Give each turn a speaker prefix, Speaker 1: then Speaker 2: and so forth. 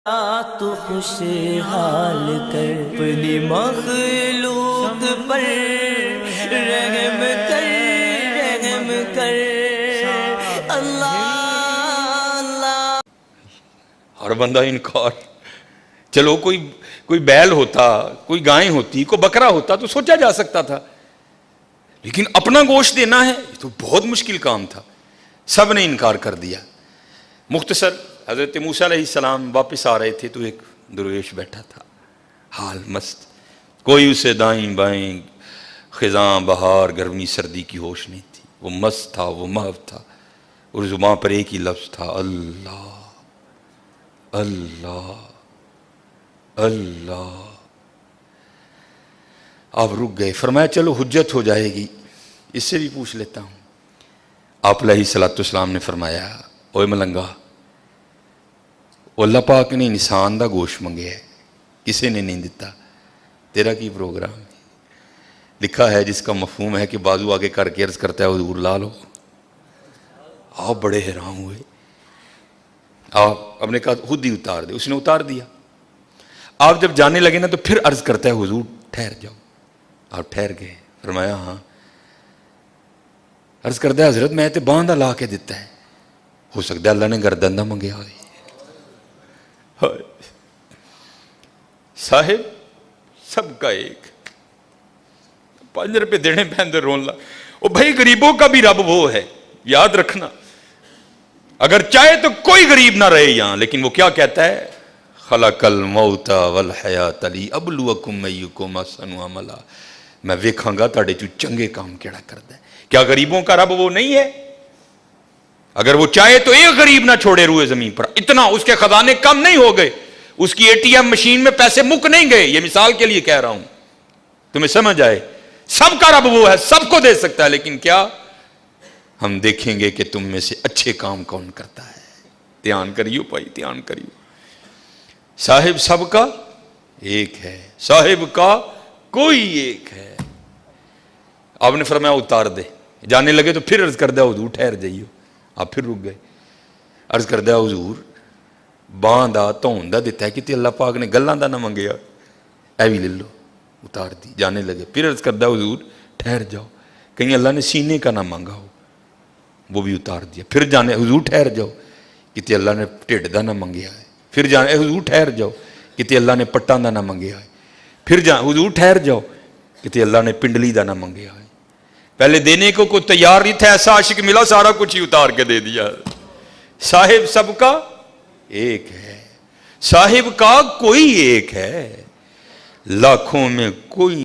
Speaker 1: تو خوشحال کر اپنی مخلوق پر رحم کر اللہ اللہ۔
Speaker 2: ہر بندہ انکار۔ چلو کوئی بیل ہوتا، کوئی گائے ہوتی، کوئی بکرا ہوتا تو سوچا جا سکتا تھا، لیکن اپنا گوشت دینا ہے یہ تو بہت مشکل کام تھا۔ سب نے انکار کر دیا۔ مختصر، حضرت موسیٰ علیہ السلام واپس آ رہے تھے تو ایک درویش بیٹھا تھا، حال مست، کوئی اسے دائیں بائیں خزاں بہار گرمی سردی کی ہوش نہیں تھی، وہ مست تھا، وہ محو تھا، اور زبان پر ایک ہی لفظ تھا، اللہ اللہ اللہ۔ آپ رک گئے، فرمایا چلو حجت ہو جائے گی، اس سے بھی پوچھ لیتا ہوں۔ آپ علیہ السلام نے فرمایا، اوے ملنگا، اللہ پاک نے انسان دا گوشت منگیا ہے، کسی نے نہیں دیتا، تیرا کی پروگرام ہے؟ لکھا ہے جس کا مفہوم ہے کہ بازو آگے کر کے عرض کرتا ہے حضور لا لو۔ آپ بڑے حیران ہوئے، آپ نے کہا خود ہی اتار دے، اس نے اتار دیا۔ آپ جب جانے لگے نا تو پھر عرض کرتا ہے حضور ٹھہر جاؤ۔ آپ ٹھہر گئے، فرمایا ہاں۔ عرض کرتا ہے حضرت میں تے باندھا لا کے دیتا ہے، ہو سکتا ہے اللہ نے گردن نہ منگیا ہوئے۔ صاحب سب کا ایک، 5 روپے دینے پہندے رون لا۔ او بھائی غریبوں کا بھی رب وہ ہے، یاد رکھنا، اگر چاہے تو کوئی غریب نہ رہے یہاں، لیکن وہ کیا کہتا ہے، خلق الموت والحیات لیبلوکم ایکم احسن عملا، میں ویکھاں گا تاڑے چو چنگے کام کیڑا کردا ہے۔ کیا غریبوں کا رب وہ نہیں ہے؟ اگر وہ چاہے تو ایک غریب نہ چھوڑے روئے زمین پر، اتنا اس کے خزانے کم نہیں ہو گئے، اس کی ATM مشین میں پیسے مک نہیں گئے، یہ مثال کے لیے کہہ رہا ہوں تمہیں سمجھ آئے۔ سب کا رب وہ ہے، سب کو دے سکتا ہے، لیکن کیا ہم دیکھیں گے کہ تم میں سے اچھے کام کون کرتا ہے؟ دھیان کریو بھائی، دھیان کریو۔ صاحب سب کا ایک ہے، صاحب کا کوئی ایک ہے۔ آپ نے فرمایا اتار دے۔ جانے لگے تو پھر عرض کر دیا حضور ٹھہر جائیو۔ آپ پھر رک گئے، عرض کر دیا حضور باندھا تون دا دیتا ہے کہ اللہ پاک نے گلاں دا نہ منگیا، اے بھی لے لو۔ اتار دی، جانے لگے، پھر عرض کر دیا حضور ٹھہر جاؤ، کہیں اللہ نے سینے کا نہ مانگا ہو، وہ بھی اتار دیا۔ پھر جانے، حضور ٹھہر جاؤ، کتے اللہ نے ٹھڈ دا نہ منگیا ہے۔ پھر جانے، حضور ٹھہر جاؤ، کتے اللہ نے پٹاں دا نہ منگیا ہے۔ پھر حضور ٹھہر جاؤ، کتے اللہ نے پنڈلی دا نہ منگیا ہے۔ پہلے دینے کو کوئی تیار نہیں تھا، ایسا عاشق ملا سارا کچھ ہی اتار کے دے دیا۔ صاحب سب کا ایک ہے، صاحب کا کوئی ایک ہے، لاکھوں میں کوئی